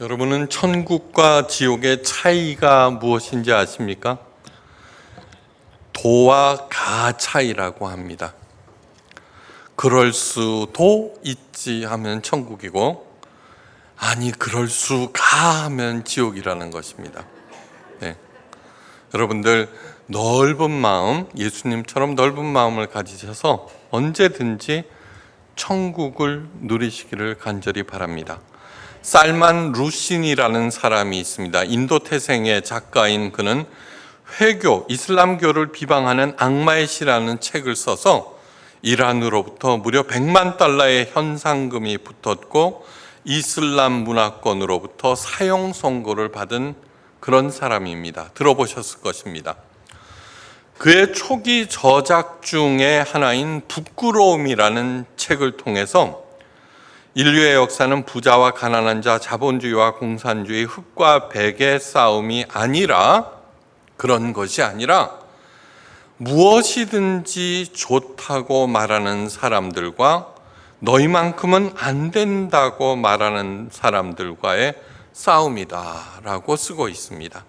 여러분은 천국과 지옥의 차이가 무엇인지 아십니까? 도와 가 차이라고 합니다. 그럴 수도 있지 하면 천국이고, 아니 그럴 수가 하면 지옥이라는 것입니다. 네. 여러분들 넓은 마음, 예수님처럼 넓은 마음을 가지셔서 언제든지 천국을 누리시기를 간절히 바랍니다. 살만 루신이라는 사람이 있습니다. 인도 태생의 작가인 그는 회교, 이슬람교를 비방하는 악마의 시라는 책을 써서 이란으로부터 무려 100만 달러의 현상금이 붙었고 이슬람 문화권으로부터 사형 선고를 받은 그런 사람입니다. 들어보셨을 것입니다. 그의 초기 저작 중에 하나인 부끄러움이라는 책을 통해서 인류의 역사는 부자와 가난한 자, 자본주의와 공산주의, 흑과 백의 싸움이 아니라, 그런 것이 아니라 무엇이든지 좋다고 말하는 사람들과 너희만큼은 안 된다고 말하는 사람들과의 싸움이다라고 쓰고 있습니다.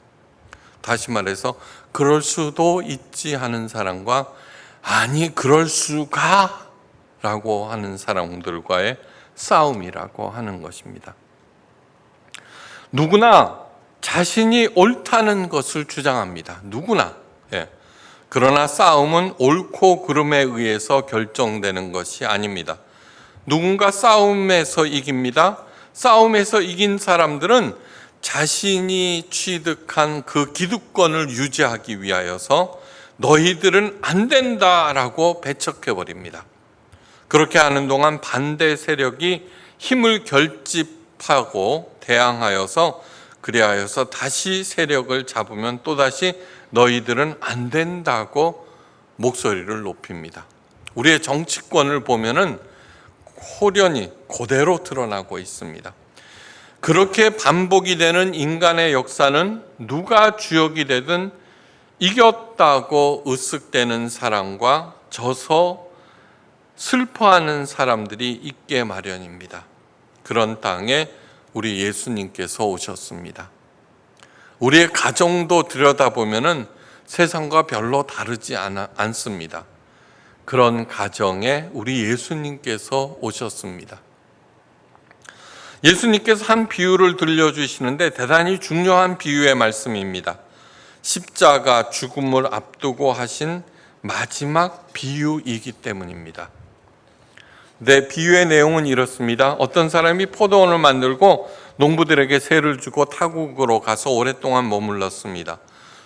다시 말해서 그럴 수도 있지 하는 사람과 아니 그럴 수가 라고 하는 사람들과의 싸움이라고 하는 것입니다. 누구나 자신이 옳다는 것을 주장합니다. 누구나. 그러나 싸움은 옳고 그름에 의해서 결정되는 것이 아닙니다. 누군가 싸움에서 이깁니다. 싸움에서 이긴 사람들은 자신이 취득한 그 기득권을 유지하기 위하여서 너희들은 안 된다라고 배척해버립니다. 그렇게 하는 동안 반대 세력이 힘을 결집하고 대항하여서 그리하여서 다시 세력을 잡으면 또다시 너희들은 안 된다고 목소리를 높입니다. 우리의 정치권을 보면은 호련히 그대로 드러나고 있습니다. 그렇게 반복이 되는 인간의 역사는 누가 주역이 되든 이겼다고 으쓱대는 사람과 져서 슬퍼하는 사람들이 있게 마련입니다. 그런 땅에 우리 예수님께서 오셨습니다. 우리의 가정도 들여다보면 세상과 별로 다르지 않습니다. 그런 가정에 우리 예수님께서 오셨습니다. 예수님께서 한 비유를 들려주시는데 대단히 중요한 비유의 말씀입니다. 십자가 죽음을 앞두고 하신 마지막 비유이기 때문입니다. 네, 비유의 내용은 이렇습니다. 어떤 사람이 포도원을 만들고 농부들에게 세를 주고 타국으로 가서 오랫동안 머물렀습니다.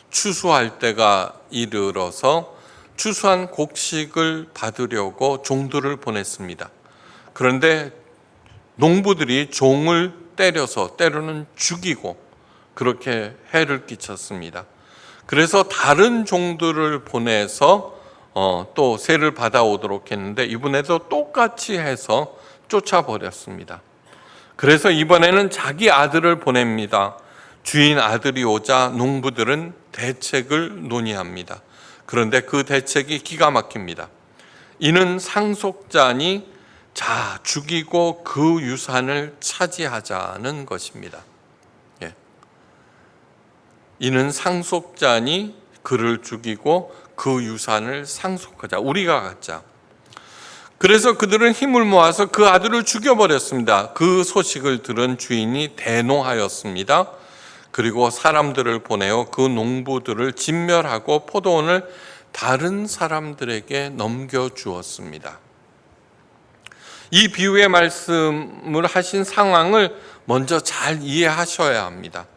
추수할 때가 이르러서 추수한 곡식을 받으려고 종들을 보냈습니다. 그런데 농부들이 종을 때려서 때로는 죽이고 그렇게 해를 끼쳤습니다. 그래서 다른 종들을 보내서 또 세를 받아오도록 했는데 이번에도 똑같이 해서 쫓아버렸습니다. 그래서 이번에는 자기 아들을 보냅니다. 주인 아들이 오자 농부들은 대책을 논의합니다. 그런데 그 대책이 기가 막힙니다. 이는 상속자니 자 죽이고 그 유산을 차지하자는 것입니다. 이는 상속자니 그를 죽이고 그 유산을 상속하자, 우리가 갖자. 그래서 그들은 힘을 모아서 그 아들을 죽여버렸습니다. 그 소식을 들은 주인이 대노하였습니다. 그리고 사람들을 보내어 그 농부들을 진멸하고 포도원을 다른 사람들에게 넘겨주었습니다. 이 비유의 말씀을 하신 상황을 먼저 잘 이해하셔야 합니다.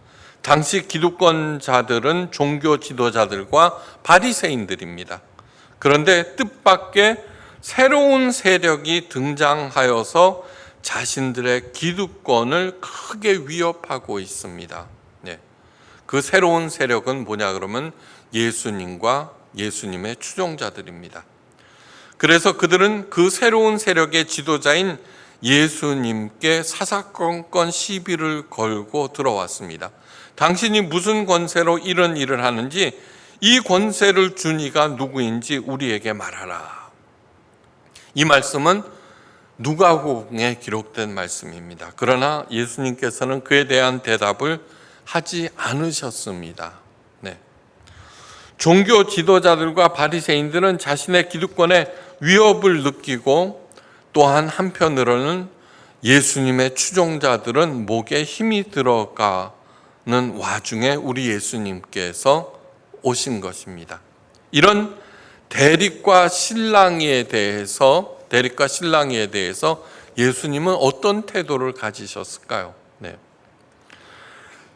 당시 기득권자들은 종교 지도자들과 바리새인들입니다. 그런데 뜻밖의 새로운 세력이 등장하여서 자신들의 기득권을 크게 위협하고 있습니다. 그 새로운 세력은 뭐냐 그러면 예수님과 예수님의 추종자들입니다. 그래서 그들은 그 새로운 세력의 지도자인 예수님께 사사건건 시비를 걸고 들어왔습니다. 당신이 무슨 권세로 이런 일을 하는지, 이 권세를 준 이가 누구인지 우리에게 말하라. 이 말씀은 누가복음에 기록된 말씀입니다. 그러나 예수님께서는 그에 대한 대답을 하지 않으셨습니다. 네. 종교 지도자들과 바리새인들은 자신의 기득권에 위협을 느끼고 또한 한편으로는 예수님의 추종자들은 목에 힘이 들어가는 와중에 우리 예수님께서 오신 것입니다. 이런 대립과 신랑이에 대해서 예수님은 어떤 태도를 가지셨을까요? 네.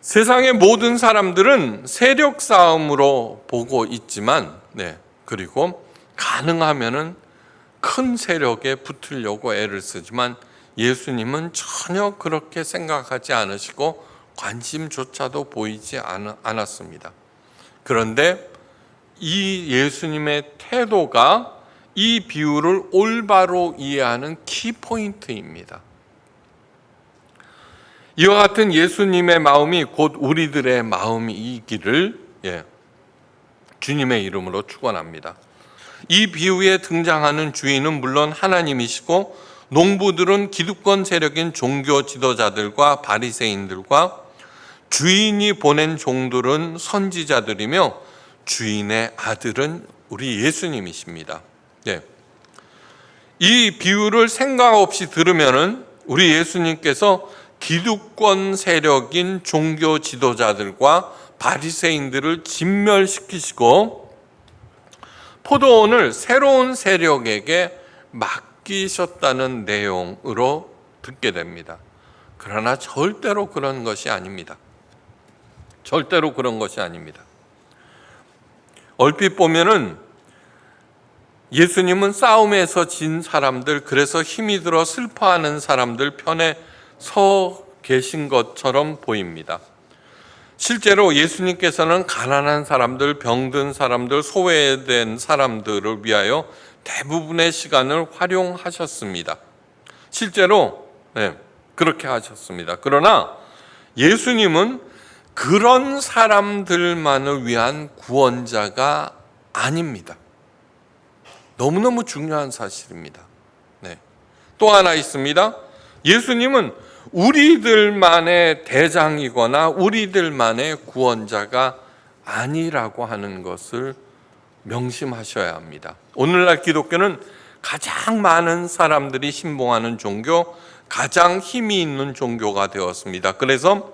세상의 모든 사람들은 세력 싸움으로 보고 있지만, 그리고 가능하면은 큰 세력에 붙으려고 애를 쓰지만 예수님은 전혀 그렇게 생각하지 않으시고 관심조차도 보이지 않았습니다. 그런데 이 예수님의 태도가 이 비유를 올바로 이해하는 키포인트입니다. 이와 같은 예수님의 마음이 곧 우리들의 마음이기를 주님의 이름으로 축원합니다. 이 비유에 등장하는 주인은 물론 하나님이시고 농부들은 기득권 세력인 종교 지도자들과 바리새인들과 주인이 보낸 종들은 선지자들이며 주인의 아들은 우리 예수님이십니다. 이 비유를 생각 없이 들으면은 우리 예수님께서 기득권 세력인 종교 지도자들과 바리새인들을 진멸시키시고 포도원을 새로운 세력에게 맡기셨다는 내용으로 듣게 됩니다. 그러나 절대로 그런 것이 아닙니다. 절대로 그런 것이 아닙니다. 얼핏 보면은 예수님은 싸움에서 진 사람들, 그래서 힘이 들어 슬퍼하는 사람들 편에 서 계신 것처럼 보입니다. 실제로 예수님께서는 가난한 사람들, 병든 사람들, 소외된 사람들을 위하여 대부분의 시간을 활용하셨습니다. 실제로 그렇게 하셨습니다. 그러나 예수님은 그런 사람들만을 위한 구원자가 아닙니다. 너무너무 중요한 사실입니다. 또 하나 있습니다. 예수님은 우리들만의 대장이거나 우리들만의 구원자가 아니라고 하는 것을 명심하셔야 합니다. 오늘날 기독교는 가장 많은 사람들이 신봉하는 종교, 가장 힘이 있는 종교가 되었습니다. 그래서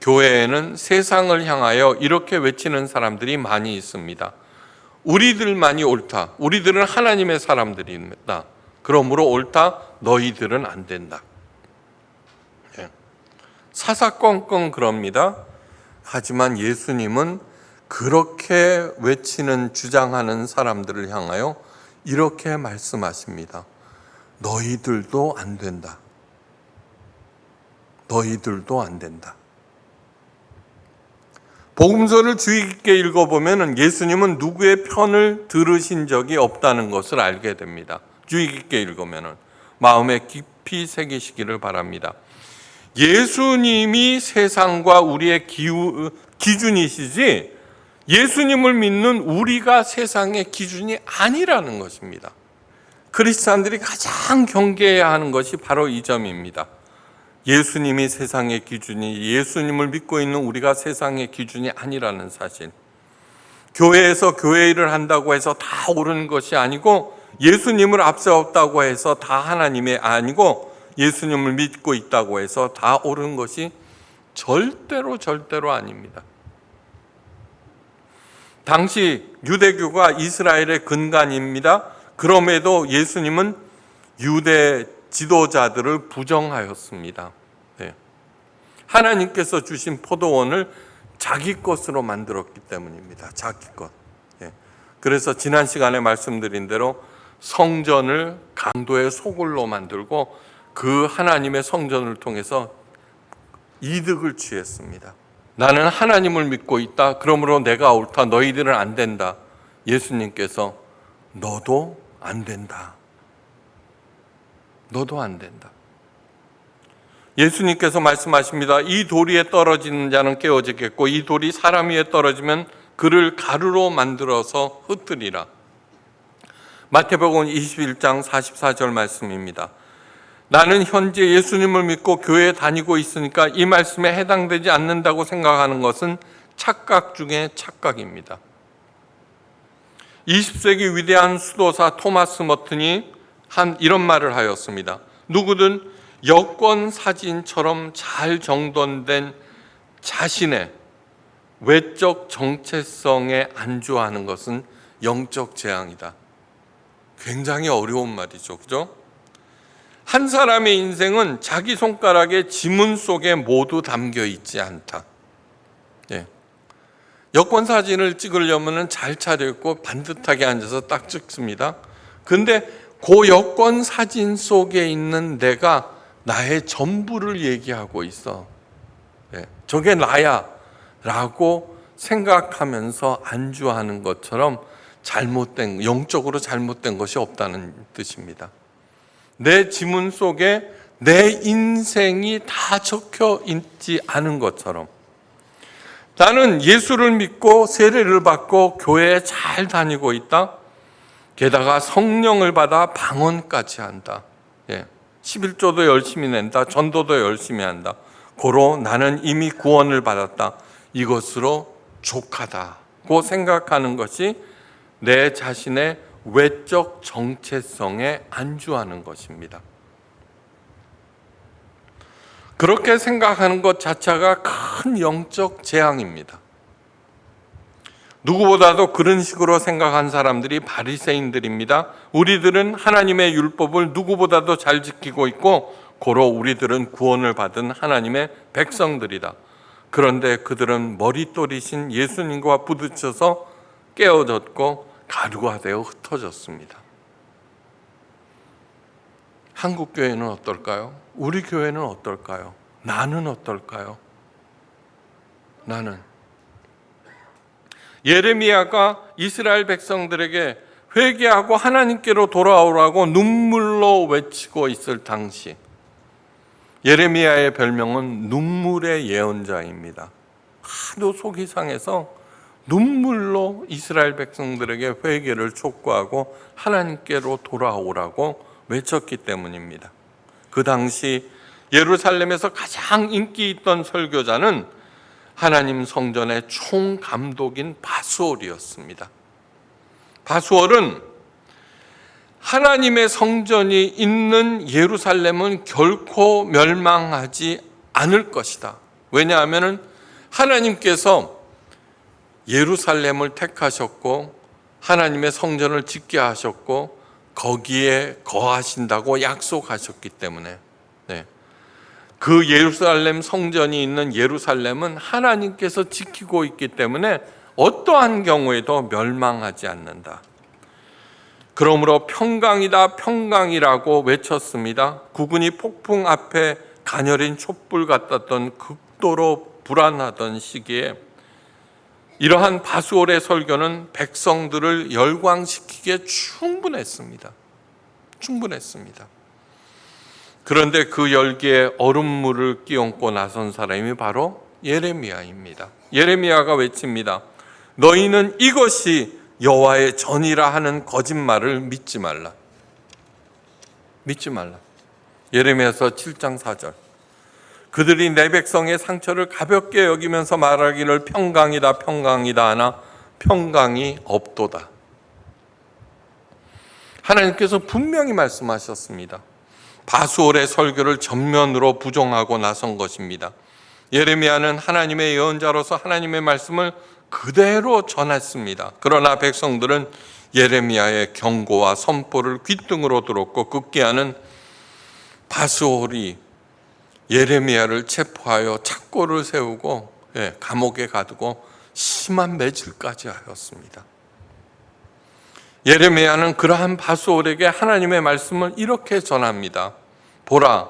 교회에는 세상을 향하여 이렇게 외치는 사람들이 많이 있습니다. 우리들만이 옳다. 우리들은 하나님의 사람들입니다. 그러므로 옳다. 너희들은 안 된다. 사사건건 그럽니다. 하지만 예수님은 그렇게 외치는, 주장하는 사람들을 향하여 이렇게 말씀하십니다. 너희들도 안 된다. 너희들도 안 된다. 복음서를 주의 깊게 읽어보면 예수님은 누구의 편을 들으신 적이 없다는 것을 알게 됩니다. 주의 깊게 읽으면 마음에 깊이 새기시기를 바랍니다. 예수님이 세상과 우리의 기준이시지 예수님을 믿는 우리가 세상의 기준이 아니라는 것입니다. 크리스찬들이 가장 경계해야 하는 것이 바로 이 점입니다. 예수님이 세상의 기준이, 예수님을 믿고 있는 우리가 세상의 기준이 아니라는 사실. 교회에서 교회 일을 한다고 해서 다 옳은 것이 아니고, 예수님을 앞세웠다고 해서 다 하나님의 아니고, 예수님을 믿고 있다고 해서 다 옳은 것이 절대로 아닙니다. 당시 유대교가 이스라엘의 근간입니다. 그럼에도 예수님은 유대 지도자들을 부정하였습니다. 하나님께서 주신 포도원을 자기 것으로 만들었기 때문입니다. 자기 것. 그래서 지난 시간에 말씀드린 대로 성전을 강도의 소굴로 만들고 그 하나님의 성전을 통해서 이득을 취했습니다. 나는 하나님을 믿고 있다. 그러므로 내가 옳다. 너희들은 안 된다. 예수님께서 너도 안 된다. 너도 안 된다. 예수님께서 말씀하십니다. 이 돌 위에 떨어지는 자는 깨어지겠고 이 돌이 사람 위에 떨어지면 그를 가루로 만들어서 흩으리라. 마태복음 21장 44절 말씀입니다. 나는 현재 예수님을 믿고 교회에 다니고 있으니까 이 말씀에 해당되지 않는다고 생각하는 것은 착각 중에 착각입니다. 20세기 위대한 수도사 토마스 머튼이 이런 말을 하였습니다. 누구든 여권 사진처럼 잘 정돈된 자신의 외적 정체성에 안주하는 것은 영적 재앙이다. 굉장히 어려운 말이죠, 그죠? 한 사람의 인생은 자기 손가락의 지문 속에 모두 담겨 있지 않다. 예. 여권 사진을 찍으려면 잘 차려입고 반듯하게 앉아서 딱 찍습니다. 근데 그 여권 사진 속에 있는 내가 나의 전부를 얘기하고 있어. 예. 저게 나야 라고 생각하면서 안주하는 것처럼 영적으로 잘못된 것이 없다는 뜻입니다. 내 지문 속에 내 인생이 다 적혀 있지 않은 것처럼 나는 예수를 믿고 세례를 받고 교회에 잘 다니고 있다. 게다가 성령을 받아 방언까지 한다. 11조도 열심히 낸다. 전도도 열심히 한다. 고로 나는 이미 구원을 받았다. 이것으로 족하다고 생각하는 것이 내 자신의 외적 정체성에 안주하는 것입니다. 그렇게 생각하는 것 자체가 큰 영적 재앙입니다. 누구보다도 그런 식으로 생각한 사람들이 바리새인들입니다. 우리들은 하나님의 율법을 누구보다도 잘 지키고 있고 고로 우리들은 구원을 받은 하나님의 백성들이다. 그런데 그들은 머릿돌이신 예수님과 부딪혀서 깨어졌고 가루가 되어 흩어졌습니다. 한국 교회는 어떨까요? 우리 교회는 어떨까요? 나는 어떨까요? 나는 예레미야가 이스라엘 백성들에게 회개하고 하나님께로 돌아오라고 눈물로 외치고 있을 당시 예레미야의 별명은 눈물의 예언자입니다. 하도 속이 상해서 눈물로 이스라엘 백성들에게 회개를 촉구하고 하나님께로 돌아오라고 외쳤기 때문입니다. 그 당시 예루살렘에서 가장 인기 있던 설교자는 하나님 성전의 총감독인 바수올이었습니다. 바수올은 하나님의 성전이 있는 예루살렘은 결코 멸망하지 않을 것이다. 왜냐하면 하나님께서 예루살렘을 택하셨고 하나님의 성전을 짓게 하셨고 거기에 거하신다고 약속하셨기 때문에 그 예루살렘 성전이 있는 예루살렘은 하나님께서 지키고 있기 때문에 어떠한 경우에도 멸망하지 않는다. 그러므로 평강이다 평강이라고 외쳤습니다. 국군이 폭풍 앞에 가녀린 촛불 같았던 극도로 불안하던 시기에 이러한 바수올의 설교는 백성들을 열광시키기에 충분했습니다. 그런데 그 열기에 얼음물을 끼얹고 나선 사람이 바로 예레미야입니다. 예레미야가 외칩니다. 너희는 이것이 여호와의 전이라 하는 거짓말을 믿지 말라. 예레미야서 7장 4절. 그들이 내 백성의 상처를 가볍게 여기면서 말하기를 평강이다 평강이다 하나 평강이 없도다. 하나님께서 분명히 말씀하셨습니다. 바수올의 설교를 전면으로 부정하고 나선 것입니다. 예레미야는 하나님의 예언자로서 하나님의 말씀을 그대로 전했습니다. 그러나 백성들은 예레미야의 경고와 선포를 귓등으로 들었고 급기야는 바수올이 예레미야를 체포하여 착고를 세우고 감옥에 가두고 심한 매질까지 하였습니다. 예레미야는 그러한 바수올에게 하나님의 말씀을 이렇게 전합니다. 보라,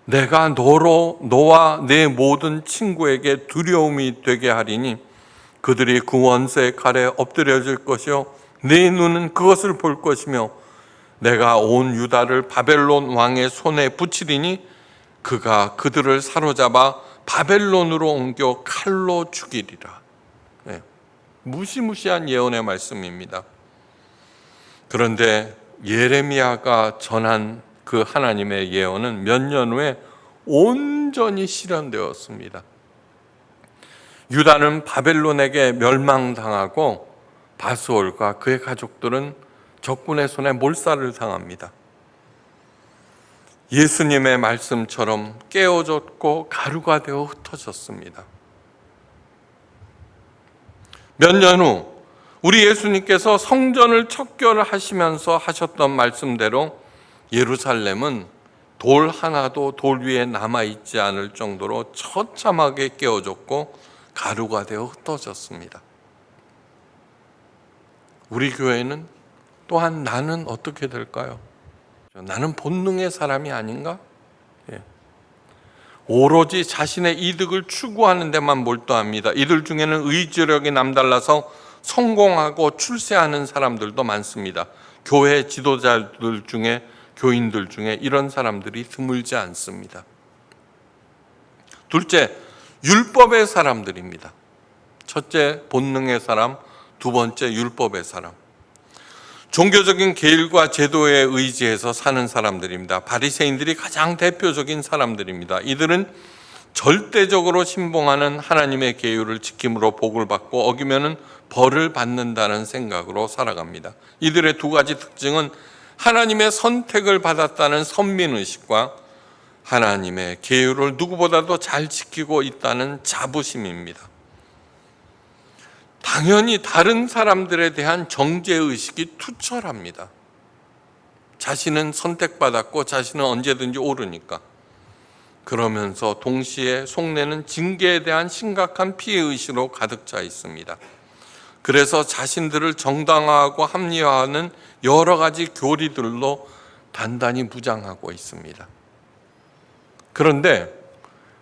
내가 너와 내 모든 친구에게 두려움이 되게 하리니 그들이 그 원수의 칼에 엎드려질 것이요 내 눈은 그것을 볼 것이며 내가 온 유다를 바벨론 왕의 손에 붙이리니 그가 그들을 사로잡아 바벨론으로 옮겨 칼로 죽이리라. 무시무시한 예언의 말씀입니다. 그런데 예레미야가 전한 그 하나님의 예언은 몇 년 후에 온전히 실현되었습니다. 유다는 바벨론에게 멸망당하고 바스올과 그의 가족들은 적군의 손에 몰살을 당합니다. 예수님의 말씀처럼 깨어졌고 가루가 되어 흩어졌습니다. 몇 년 후 우리 예수님께서 성전을 척결하시면서 하셨던 말씀대로 예루살렘은 돌 하나도 돌 위에 남아있지 않을 정도로 처참하게 깨어졌고 가루가 되어 흩어졌습니다. 우리 교회는 또한 나는 어떻게 될까요? 나는 본능의 사람이 아닌가? 오로지 자신의 이득을 추구하는 데만 몰두합니다. 이들 중에는 의지력이 남달라서 성공하고 출세하는 사람들도 많습니다. 교회 지도자들 중에, 교인들 중에 이런 사람들이 드물지 않습니다. 둘째, 율법의 사람들입니다. 첫째, 본능의 사람, 두 번째, 율법의 사람. 종교적인 계율과 제도에 의지해서 사는 사람들입니다. 바리새인들이 가장 대표적인 사람들입니다. 이들은 절대적으로 신봉하는 하나님의 계율을 지킴으로 복을 받고 어기면은 벌을 받는다는 생각으로 살아갑니다. 이들의 두 가지 특징은 하나님의 선택을 받았다는 선민의식과 하나님의 계율을 누구보다도 잘 지키고 있다는 자부심입니다. 당연히 다른 사람들에 대한 정죄의식이 투철합니다. 자신은 선택받았고 자신은 언제든지 오르니까. 그러면서 동시에 속내는 징계에 대한 심각한 피해의식으로 가득 차 있습니다. 그래서 자신들을 정당화하고 합리화하는 여러 가지 교리들로 단단히 무장하고 있습니다. 그런데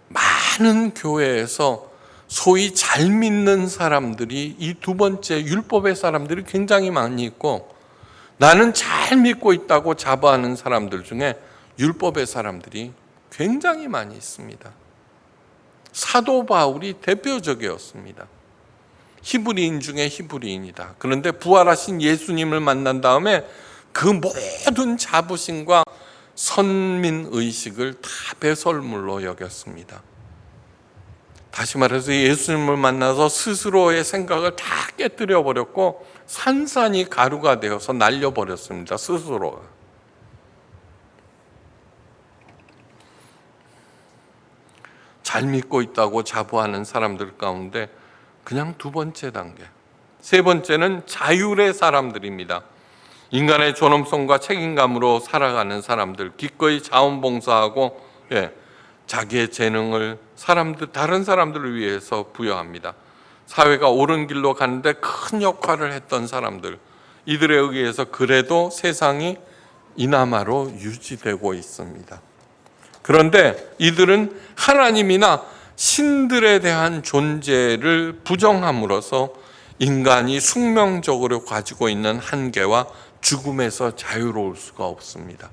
많은 교회에서 소위 잘 믿는 사람들이 이 두 번째 율법의 사람들이 굉장히 많이 있고, 나는 잘 믿고 있다고 자부하는 사람들 중에 율법의 사람들이 굉장히 많이 있습니다. 사도 바울이 대표적이었습니다. 히브리인 중에 히브리인이다. 그런데 부활하신 예수님을 만난 다음에 그 모든 자부심과 선민의식을 다 배설물로 여겼습니다. 다시 말해서 예수님을 만나서 스스로의 생각을 다 깨뜨려 버렸고 산산이 가루가 되어서 날려버렸습니다. 스스로가. 잘 믿고 있다고 자부하는 사람들 가운데 그냥 두 번째 단계. 세 번째는 자율의 사람들입니다. 인간의 존엄성과 책임감으로 살아가는 사람들, 기꺼이 자원봉사하고 자기의 재능을 다른 사람들을 위해서 부여합니다. 사회가 옳은 길로 가는데 큰 역할을 했던 사람들, 이들에 의해서 그래도 세상이 이나마로 유지되고 있습니다. 그런데 이들은 하나님이나 신들에 대한 존재를 부정함으로써 인간이 숙명적으로 가지고 있는 한계와 죽음에서 자유로울 수가 없습니다.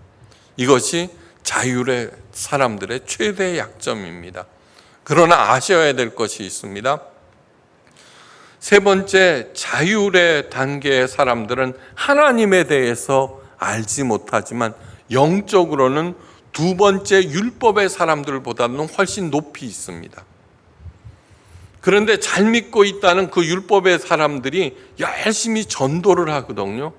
이것이 자율의 사람들의 최대 약점입니다. 그러나 아셔야 될 것이 있습니다. 세 번째, 자율의 단계의 사람들은 하나님에 대해서 알지 못하지만 영적으로는 두 번째 율법의 사람들보다는 훨씬 높이 있습니다. 그런데 잘 믿고 있다는 그 율법의 사람들이 열심히 전도를 하거든요.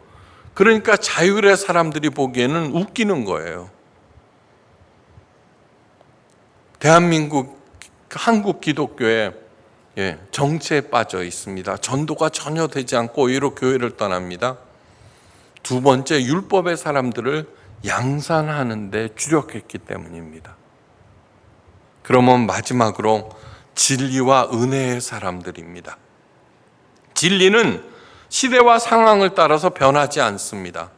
그러니까 자율의 사람들이 보기에는 웃기는 거예요. 대한민국, 한국 기독교에 정체에 빠져 있습니다. 전도가 전혀 되지 않고 오히려 교회를 떠납니다. 두 번째, 율법의 사람들을 양산하는 데 주력했기 때문입니다. 그러면 마지막으로 진리와 은혜의 사람들입니다. 진리는 시대와 상황을 따라서 변하지 않습니다.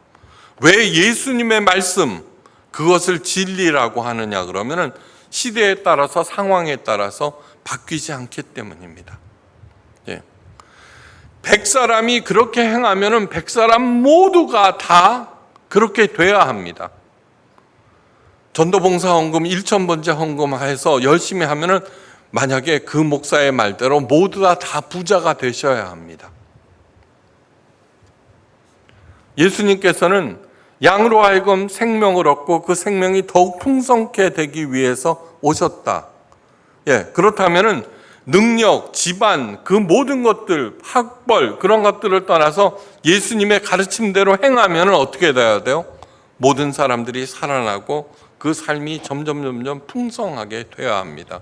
왜 예수님의 말씀, 그것을 진리라고 하느냐 그러면은 시대에 따라서 상황에 따라서 바뀌지 않기 때문입니다. 100사람이 그렇게 행하면은 100사람 모두가 다 그렇게 돼야 합니다. 전도봉사 헌금 1,000번째 헌금해서 열심히 하면은 만약에 그 목사의 말대로 모두 다 부자가 되셔야 합니다. 예수님께서는 양으로 하여금 생명을 얻고 그 생명이 더욱 풍성케 되기 위해서 오셨다. 그렇다면은 능력, 집안, 그 모든 것들, 학벌 그런 것들을 떠나서 예수님의 가르침대로 행하면 어떻게 돼야 돼요? 모든 사람들이 살아나고 그 삶이 점점 풍성하게 되어야 합니다.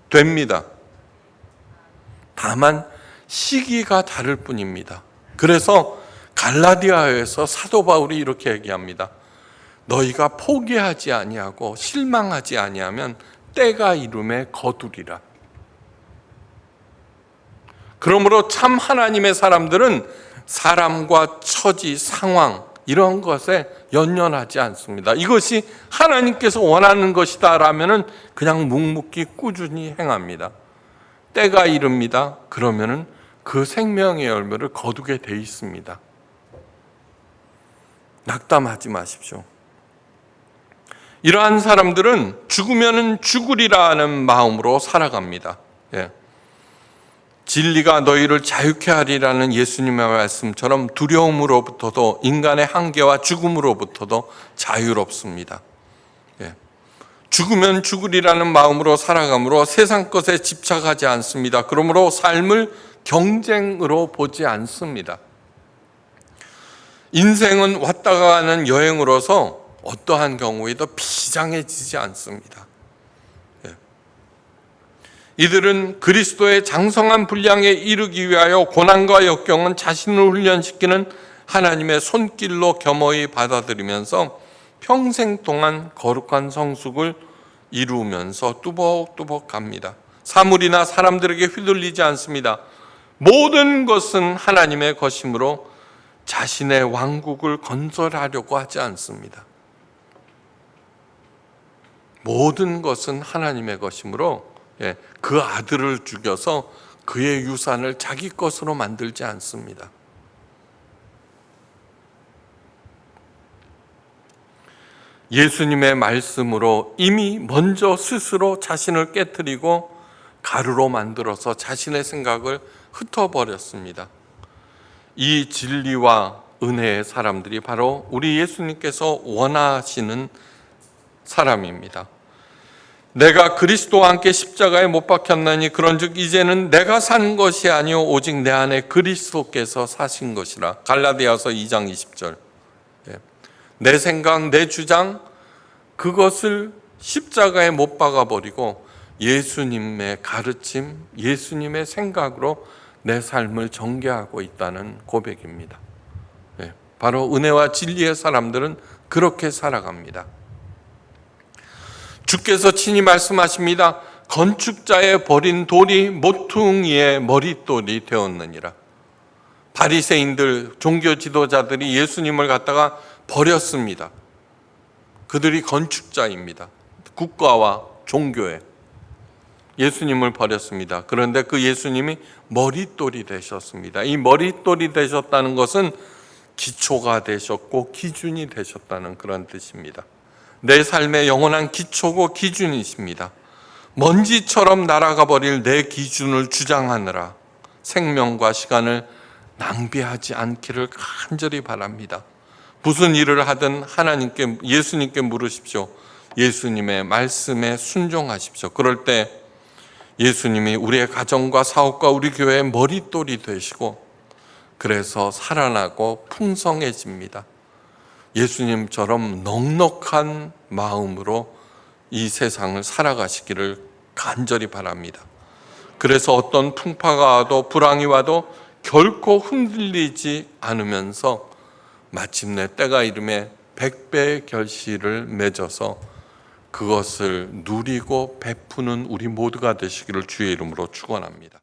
됩니다. 다만 시기가 다를 뿐입니다. 그래서 갈라디아에서 사도 바울이 이렇게 얘기합니다. 너희가 포기하지 아니하고 실망하지 아니하면 때가 이름에 거두리라. 그러므로 참 하나님의 사람들은 사람과 처지, 상황 이런 것에 연연하지 않습니다. 이것이 하나님께서 원하는 것이다라면은 그냥 묵묵히 꾸준히 행합니다. 때가 이릅니다. 그러면은 그 생명의 열매를 거두게 돼 있습니다. 낙담하지 마십시오. 이러한 사람들은 죽으면은 죽으리라는 마음으로 살아갑니다. 진리가 너희를 자유케 하리라는 예수님의 말씀처럼 두려움으로부터도 인간의 한계와 죽음으로부터도 자유롭습니다. 죽으면 죽으리라는 마음으로 살아가므로 세상 것에 집착하지 않습니다. 그러므로 삶을 경쟁으로 보지 않습니다. 인생은 왔다 가는 여행으로서 어떠한 경우에도 비장해지지 않습니다. 이들은 그리스도의 장성한 분량에 이르기 위하여 고난과 역경은 자신을 훈련시키는 하나님의 손길로 겸허히 받아들이면서 평생 동안 거룩한 성숙을 이루면서 뚜벅뚜벅 갑니다. 사물이나 사람들에게 휘둘리지 않습니다. 모든 것은 하나님의 것이므로 자신의 왕국을 건설하려고 하지 않습니다. 모든 것은 하나님의 것이므로 그 아들을 죽여서 그의 유산을 자기 것으로 만들지 않습니다. 예수님의 말씀으로 이미 먼저 스스로 자신을 깨트리고 가루로 만들어서 자신의 생각을 흩어버렸습니다. 이 진리와 은혜의 사람들이 바로 우리 예수님께서 원하시는 사람입니다. 내가 그리스도와 함께 십자가에 못 박혔나니 그런즉 이제는 내가 사는 것이 아니요 오직 내 안에 그리스도께서 사신 것이라. 갈라디아서 2장 20절. 내 생각, 내 주장 그것을 십자가에 못 박아버리고 예수님의 가르침, 예수님의 생각으로 내 삶을 전개하고 있다는 고백입니다. 바로 은혜와 진리의 사람들은 그렇게 살아갑니다. 주께서 친히 말씀하십니다. 건축자의 버린 돌이 모퉁이의 머릿돌이 되었느니라. 바리새인들, 종교 지도자들이 예수님을 갖다가 버렸습니다. 그들이 건축자입니다. 국가와 종교에 예수님을 버렸습니다. 그런데 그 예수님이 머릿돌이 되셨습니다. 이 머릿돌이 되셨다는 것은 기초가 되셨고 기준이 되셨다는 그런 뜻입니다. 내 삶의 영원한 기초고 기준이십니다. 먼지처럼 날아가 버릴 내 기준을 주장하느라 생명과 시간을 낭비하지 않기를 간절히 바랍니다. 무슨 일을 하든 하나님께, 예수님께 물으십시오. 예수님의 말씀에 순종하십시오. 그럴 때 예수님이 우리의 가정과 사업과 우리 교회의 머릿돌이 되시고 그래서 살아나고 풍성해집니다. 예수님처럼 넉넉한 마음으로 이 세상을 살아가시기를 간절히 바랍니다. 그래서 어떤 풍파가 와도 불황이 와도 결코 흔들리지 않으면서 마침내 때가 이름에 100배의 결실을 맺어서 그것을 누리고 베푸는 우리 모두가 되시기를 주의 이름으로 축원합니다.